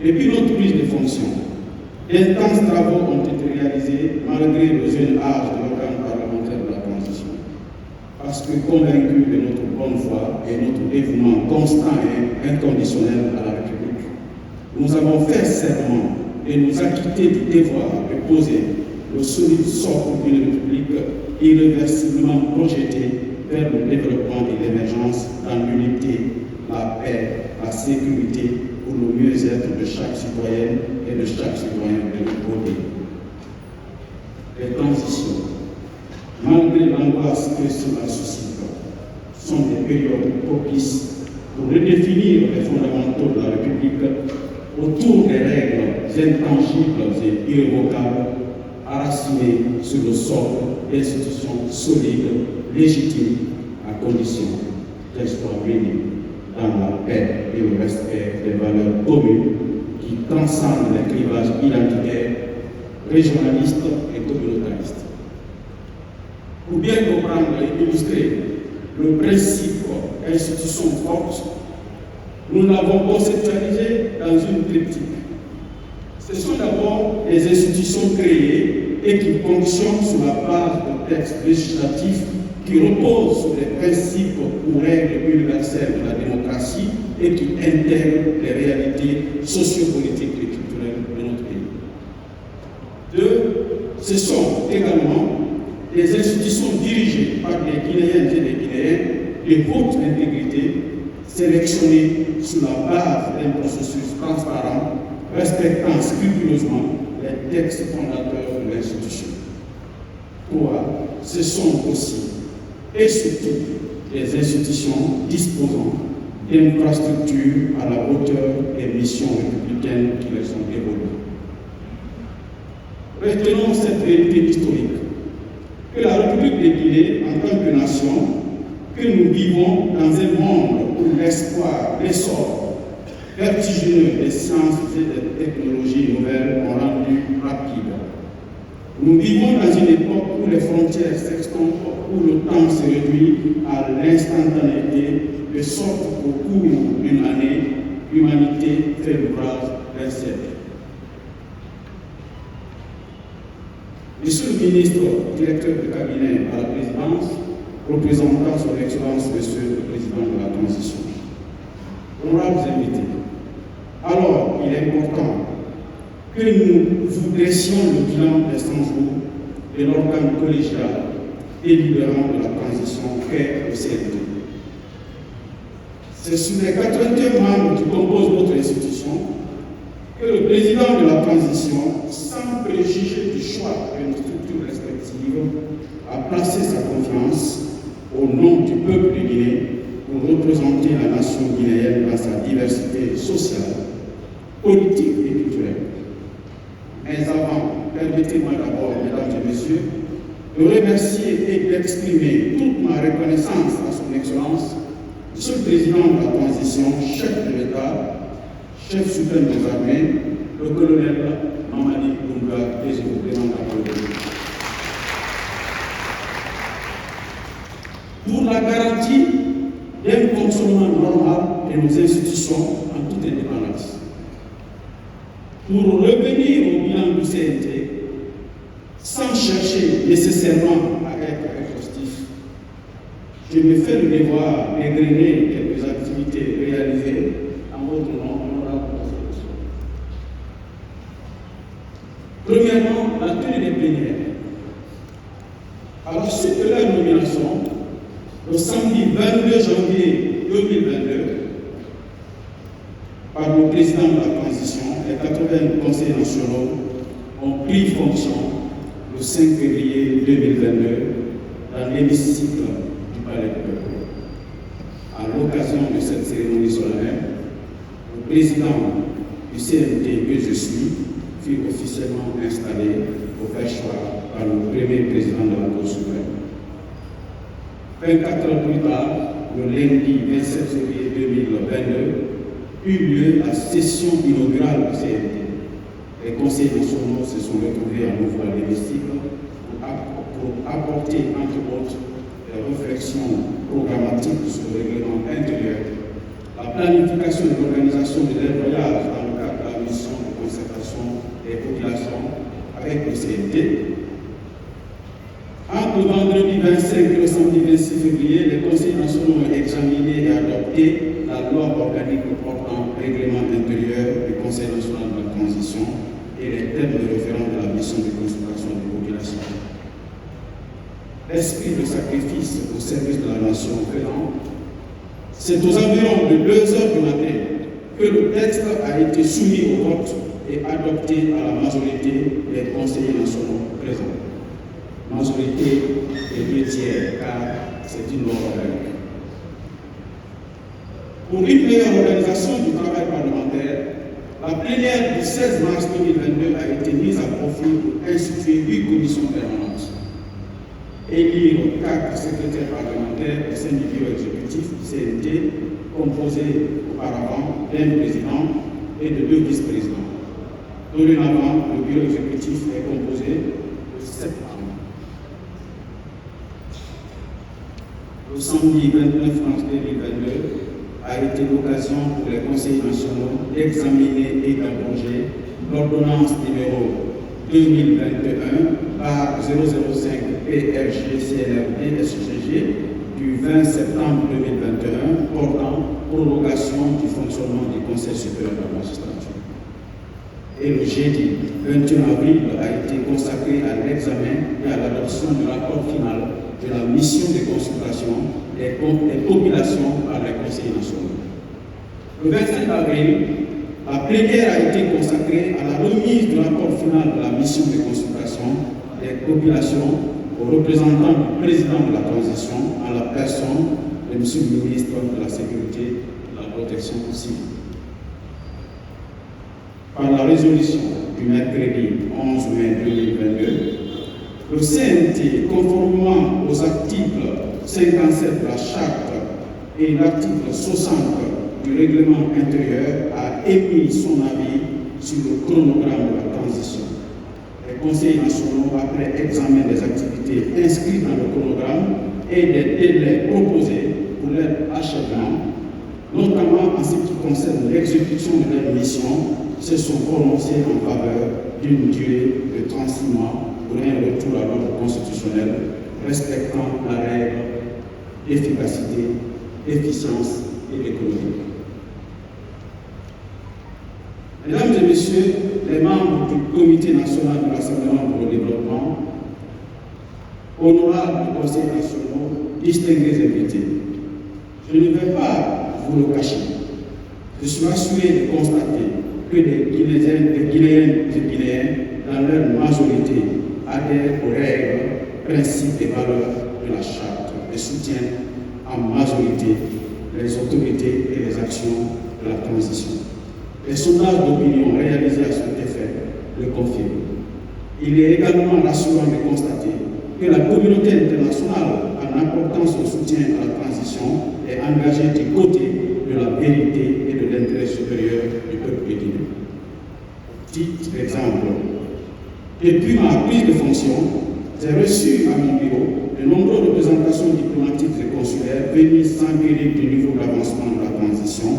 Depuis notre prise de fonction, d'intenses travaux ont été réalisés malgré le jeune âge de l'organe parlementaire de la transition. Parce que convaincus de notre bonne foi et notre dévouement constant et inconditionnel à la République, nous avons fait serment et nous acquitter du devoir de poser le solide socle d'une République irréversiblement projetée vers le développement et l'émergence dans l'unité, la paix, la sécurité pour le mieux-être de chaque citoyenne et de chaque citoyen de notre côté. Les transitions, malgré l'angoisse que cela suscite, sont des périodes propices pour redéfinir les fondamentaux de la République autour des règles intangibles et irrévocables enracinées sur le socle d'institutions solides, légitimes, à condition qu'elles soient menées dans la paix et le respect des valeurs communes qui transcendent les clivages identitaires, régionalistes et communautaristes. Pour bien comprendre et illustrer le principe institution forte, nous l'avons conceptualisé dans une triptyque. Ce sont d'abord des institutions créées et qui fonctionnent sur la base de textes législatifs qui reposent sur les principes ou règles universelles de la démocratie et qui intègrent les réalités sociopolitiques et culturelles de notre pays. Deux, ce sont également des institutions dirigées par des Guinéennes et des Guinéens de haute intégrité, sélectionnées sur la base d'un processus transparent, respectant scrupuleusement les textes fondateurs de l'institution. Trois, ce sont aussi et surtout des institutions disposant d'infrastructures à la hauteur des missions républicaines qui leur sont dévolues. Retenons cette réalité historique, que la République de Guinée, en tant que nation, que nous vivons dans un monde où l'espoir, l'essor vertigineux des sciences et des technologies nouvelles ont rendu rapide. Nous vivons dans une époque où les frontières s'extompent, où le temps se réduit à l'instantanéité, de sorte qu'au cours d'une année, l'humanité fait l'ouvrage d'un siècle. Monsieur le ministre, directeur de cabinet à la présidence, représentant son Excellence, Monsieur le Président de la Transition, honorables invités, alors il est important que nous vous dressions le bilan des 100 jours de l'organe collégial délibérant de la transition qu'est le CNT. C'est sur les 81 membres qui composent notre institution que le président de la transition, sans préjuger du choix de nos structures respectives, a placé sa confiance au nom du peuple de Guinée pour représenter la nation guinéenne dans sa diversité sociale, politique et culturelle. Mais avant, permettez-moi d'abord, mesdames et messieurs, de remercier et d'exprimer toute ma reconnaissance à son Excellence, Monsieur le Président de la Transition, chef de l'État, chef suprême des armées, le colonel Mamadi Doumbouya, et je vous présente à vous. Pour la garantie d'un fonctionnement normal de nos institutions en toute indépendance. Pour revenir au bilan du CNT, sans chercher nécessairement à être exhaustif, je me fais le devoir d'égrener quelques activités réalisées en votre nom, honorable Conseil. Premièrement, la tenue des plénières. À la suite de leur nomination, le samedi 22 janvier 2022, par le président de la transition, les 80 conseils nationaux ont pris fonction le 5 février 2022 dans l'hémicycle du Palais du Peuple. À l'occasion de cette cérémonie solennelle, le président du CNT que je suis fut officiellement installé au perchoir par le premier président de la Cour suprême. 24 heures plus tard, le lundi 27 février 2022, eut lieu la session inaugurale du CNT. Les conseils nationaux se sont retrouvés à nouveau à l'hémicycle pour apporter, entre autres, des réflexions programmatiques sur le règlement intérieur, la planification de l'organisation de leur voyage dans le cadre de la mission CNT. Entre le vendredi 25 et le samedi 26 février, les conseils nationaux ont examiné et adopté la loi organique portant règlement intérieur du Conseil national de la transition et les thèmes de référence de la mission de consultation des populations. L'esprit de sacrifice au service de la nation venant, c'est aux environs de 2 heures du matin que le texte a été soumis au vote et adopté à la majorité des conseillers nationaux présents. Majorité des 2 tiers, car c'est une loi organique. Pour une meilleure organisation du travail parlementaire, la plénière du 16 mars 2022 a été mise à profit pour instituer 8 commissions permanentes, élire 4 secrétaires parlementaires au sein du bureau exécutif du CNT, composé auparavant d'un président et de 2 vice-présidents. Dorénavant, le bureau exécutif est composé de 7 membres. Le samedi 29 mars 2022 a été l'occasion pour les conseils nationaux d'examiner et d'abroger l'ordonnance numéro 2021 par 005 PRG CNRD SGG du 20 septembre 2021 portant prorogation du fonctionnement du Conseil supérieur de la magistrature. Et le jeudi 21 avril a été consacré à l'examen et à l'adoption du rapport final de la mission de consultation des populations par les conseils nationaux. Le 25 avril, la plénière a été consacrée à la remise du rapport final de la mission de consultation des populations aux représentants du président de la transition en la personne de M. le ministre de la Sécurité et de la Protection civile. Par la résolution du mercredi 11 mai 2022, le CNT, conformément aux articles 57 de la Charte et l'article 60 du règlement intérieur, a émis son avis sur le chronogramme de la transition. Les conseils nationaux, après examen des activités inscrites dans le chronogramme et des délais proposés pour leur achèvement, notamment en ce qui concerne l'exécution de leur mission, se sont prononcés en faveur d'une durée de 36 mois pour un retour à l'ordre constitutionnel respectant la règle d'efficacité, d'efficience et d'économie. Mesdames et messieurs, les membres du Comité national de rassemblement pour le développement, honorables conseils nationaux, distingués invités, je ne vais pas vous le cacher. Je suis assuré de constater que les Guinéens et Guinéens, dans leur majorité, adhèrent aux règles, principes et valeurs de la Charte et soutiennent en majorité les autorités et les actions de la transition. Les sondages d'opinion réalisés à cet effet le confirment. Il est également rassurant de constater que la communauté internationale, en apportant son soutien à la transition, est engagée du côté de la vérité et de l'intérêt supérieur du peuple guinéen. Titre d'exemple, depuis ma prise de fonction, j'ai reçu à mon bureau de nombreuses représentations diplomatiques et consulaires venues s'enquérir du niveau d'avancement de la transition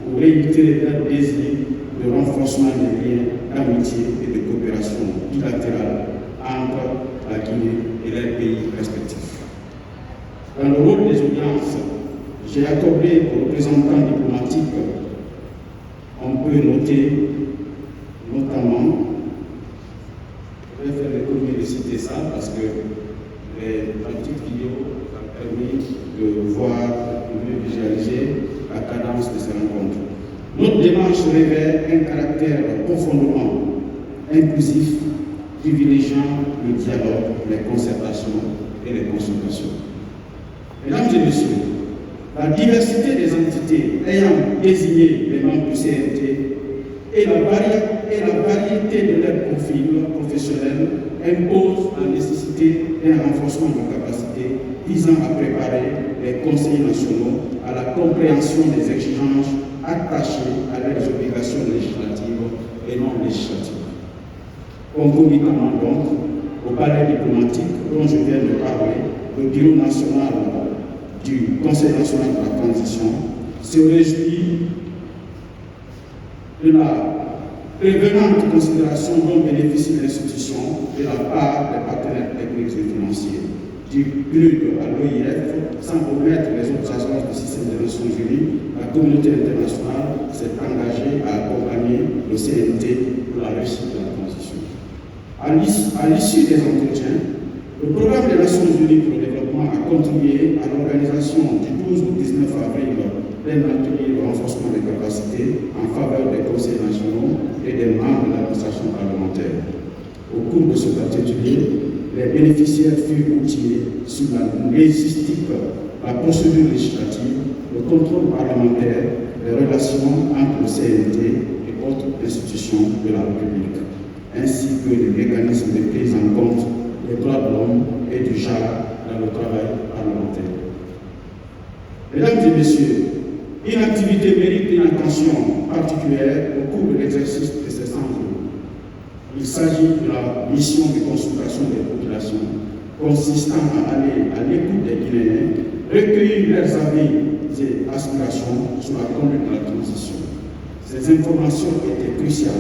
pour réitérer leur désir de renforcement des liens d'amitié et de coopération bilatérale entre la Guinée et leurs pays respectifs. Dans le rôle des audiences, j'ai accordé aux représentants diplomatiques, on peut noter notamment, je vais faire l'économie de citer ça parce que la petite vidéo a permis de voir, de mieux visualiser la cadence de ces rencontres. Notre démarche révèle un caractère profondément inclusif, privilégiant le dialogue, les concertations et les consultations. Mesdames et messieurs, la diversité des entités ayant désigné les membres du CNT et la variété de leurs profils professionnels impose la nécessité d'un renforcement de capacités visant à préparer les conseils nationaux à la compréhension des exigences attachées à leurs obligations législatives et non législatives. Concomitamment donc au palais diplomatique dont je viens de parler, le Bureau national du Conseil national de la transition se réjouit de la prévenante considération dont bénéficie l'institution de la part des partenaires techniques et financiers, du PNUD à l'OIF, sans omettre les autres agences du système des Nations Unies. La communauté internationale s'est engagée à accompagner le CNT pour la réussite de la transition. À l'issue des entretiens, le programme des Nations Unies pour le développement a contribué à l'organisation du 12 au 19 avril d'un atelier de renforcement des capacités en faveur des conseils nationaux et des membres de l'administration parlementaire. Au cours de cet atelier, les bénéficiaires furent outillés sur la légistique, la procédure législative, le contrôle parlementaire, les relations entre le CNT et autres institutions de la République, ainsi que les mécanismes de prise en compte des droits de l'homme et du genre dans le travail parlementaire. Mesdames et messieurs, une activité mérite une attention particulière au cours de l'exercice de ces 100 jours. Il s'agit de la mission de consultation des populations, consistant à aller à l'écoute des Guinéens, recueillir leurs avis et aspirations sur la conduite de la transition. Ces informations étaient cruciales,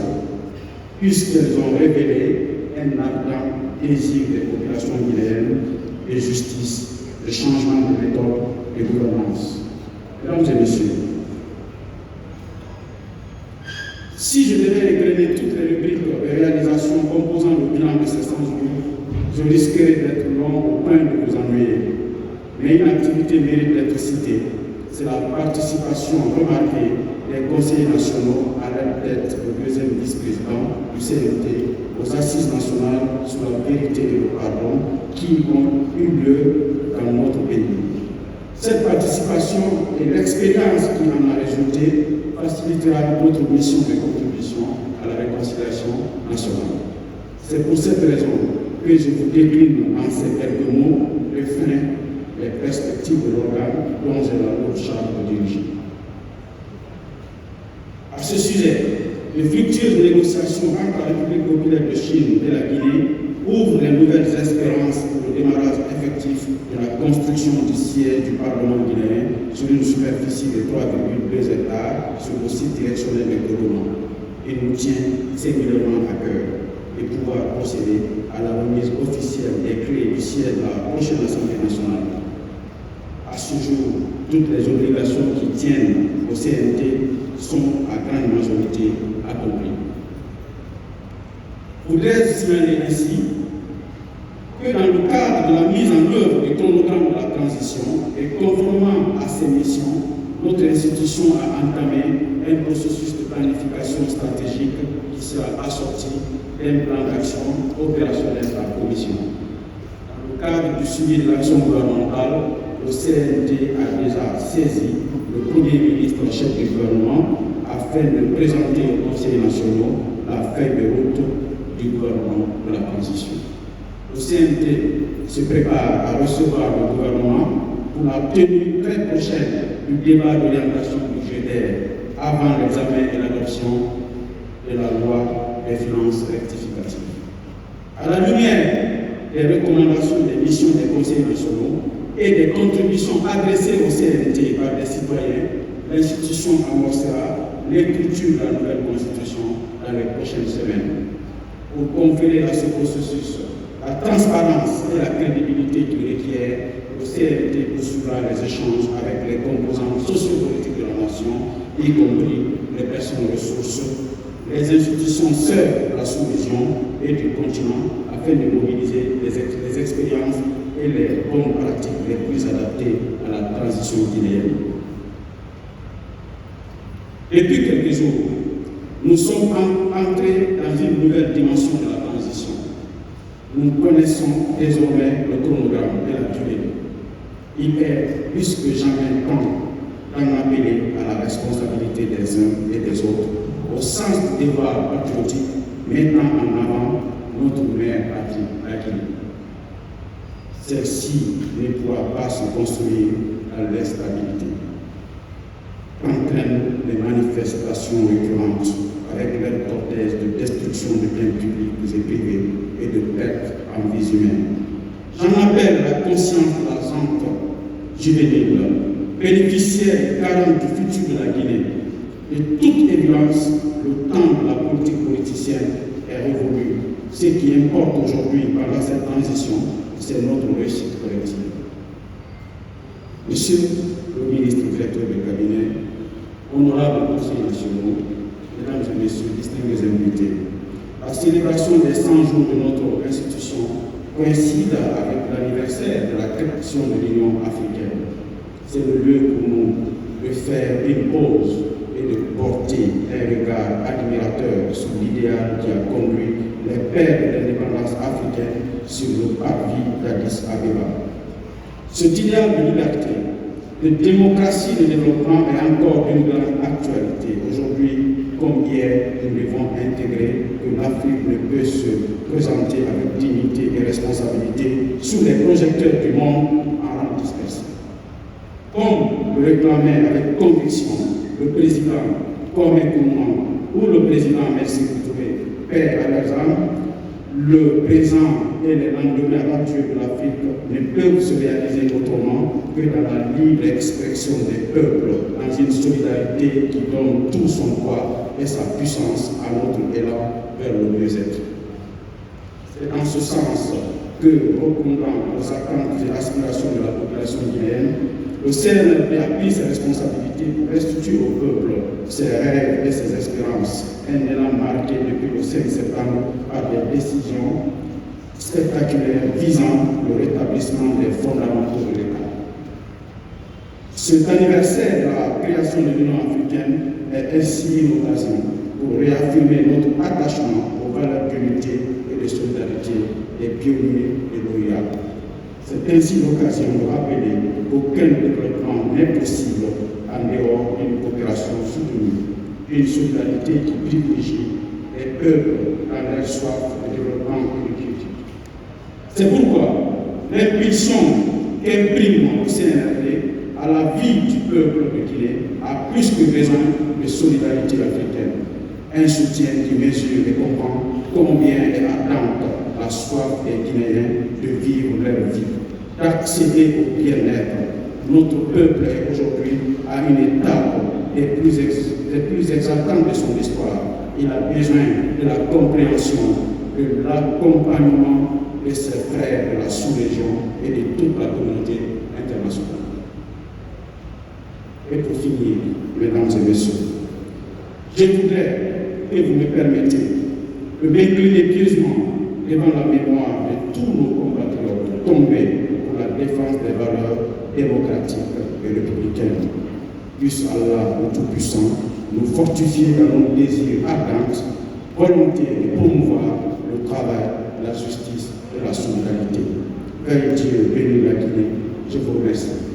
puisqu'elles ont révélé un ardent désir des populations guinéennes de justice, de changement de méthode et de gouvernance. Mesdames et messieurs, si je devais égrener toutes les rubriques et réalisations composant le bilan de ces 100 jours, je risquerais d'être long au point de vous ennuyer. Mais une activité mérite d'être citée. C'est la participation remarquée des conseillers nationaux à la tête du deuxième vice-président du CNT aux assises nationales sur la vérité et le pardon qui ont eu lieu dans notre pays. Cette participation et l'expérience qui en a résulté facilitera notre mission de contribution à la réconciliation nationale. C'est pour cette raison que je vous décline en ces quelques mots les freins, les perspectives de l'organe dont j'ai la haute charge de diriger. À ce sujet, les fructueuses négociations entre la République populaire de Chine et la Guinée ouvrent les nouvelles espérances pour le démarrage effectif de la construction du siège du Parlement guinéen sur une superficie de 3,2 hectares sur le site directionnel de Gourou. Il nous tient singulièrement à cœur de pouvoir procéder à la remise officielle des clés du siège de la prochaine Assemblée nationale. À ce jour, toutes les obligations qui tiennent au CNT sont à grande majorité accomplies. Je voudrais signaler ainsi que dans le cadre de la mise en œuvre du chronogramme de la transition et conformément à ses missions, notre institution a entamé un processus de planification stratégique qui sera assorti d'un plan d'action opérationnel par commission. Dans le cadre du suivi de l'action gouvernementale, le CNT a déjà saisi le Premier ministre chef du gouvernement afin de présenter aux conseils nationaux la feuille de route du gouvernement de la transition. Le CNT se prépare à recevoir le gouvernement pour la tenue très prochaine du débat d'orientation budgétaire avant l'examen et l'adoption de la loi des finances rectificatives. À la lumière des recommandations des missions des conseils nationaux et des contributions adressées au CNT par des citoyens, l'institution amorcera l'écriture de la nouvelle constitution dans les prochaines semaines. Pour conférer à ce processus la transparence et la crédibilité qu'il requiert, le CNT poursuivra les échanges avec les composantes sociopolitiques de la nation, y compris les personnes ressources, les institutions sœurs de la sous-région et du continent, afin de mobiliser les expériences et les bonnes pratiques les plus adaptées à la transition guinéenne. Depuis quelques jours, nous sommes entrés dans une nouvelle dimension de la transition. Nous connaissons désormais le chronogramme et la durée. Il est plus que jamais temps d'en appeler à la responsabilité des uns et des autres, au sens du devoir patriotique, mettant en avant notre mère patrie, la Guinée. Celle-ci ne pourra pas se construire dans l'instabilité. Qu'entraînent les manifestations récurrentes avec leur cortège de destruction de biens publics et privés et de pertes en vies humaines. J'en appelle à la conscience de la gente juvénile, bénéficiaire et garante du futur de la Guinée. De toute évidence, le temps de la politique politicienne est révolu. Ce qui importe aujourd'hui pendant cette transition, c'est notre réussite collective. Monsieur le ministre directeur du cabinet, honorables conseillers nationaux, mesdames et messieurs, distingués invités, la célébration des 100 jours de notre institution coïncide avec l'anniversaire de la création de l'Union africaine. C'est le lieu pour nous de faire une pause et de porter un regard admirateur sur l'idéal qui a conduit les pères de l'indépendance africaine sur le parvis d'Addis Abeba. Cet idéal de liberté, de démocratie et de développement est encore d'une grande actualité. Aujourd'hui, comme hier, nous devons intégrer que l'Afrique ne peut se présenter avec dignité et responsabilité sous les projecteurs du monde en rang dispersé. Comme le réclamait avec conviction le président Kwame Nkrumah ou le président Sékou Touré, paix à leurs âmes, le présent et les lendemains radieux de l'Afrique ne peuvent se réaliser autrement que dans la libre expression des peuples, dans une solidarité qui donne tout son poids et sa puissance à notre élan vers le mieux-être. C'est dans ce sens que, répondant aux attentes et aspirations de la population guinéenne, le CNRD a pris ses responsabilités pour restituer au peuple ses rêves et ses espérances, un élan marqué depuis le 5 septembre par des décisions spectaculaires visant le rétablissement des fondamentaux de l'État. Cet anniversaire de la création de l'Union africaine est ainsi une occasion pour réaffirmer notre attachement aux valeurs d'unité et de solidarité des pionniers et lauréats. C'est ainsi l'occasion de rappeler qu'aucun développement n'est possible en dehors d'une coopération soutenue, une solidarité qui privilégie les peuples dans leur soif de développement et de critique. C'est pourquoi l'impulsion qu'imprime le CNRD à la vie du peuple de Guinée a plus que besoin de solidarité africaine. Un soutien qui mesure et comprend combien est ardente la soif des Guinéens de vivre leur vie, d'accéder au bien-être. Notre peuple est aujourd'hui à une étape des plus exaltantes de son histoire. Il a besoin de la compréhension, de l'accompagnement de ses frères de la sous-région et de toute la communauté internationale. Et pour finir, mesdames et messieurs, je voudrais que vous me permettez de m'incliner pieusement devant la mémoire de tous nos compatriotes tombés pour la défense des valeurs démocratiques et républicaines. Puisse Allah, le Tout-Puissant, nous fortifier dans nos désirs ardents, volonté de promouvoir le travail, la justice et la solidarité. Veuillez Dieu bénir la Guinée. Je vous remercie.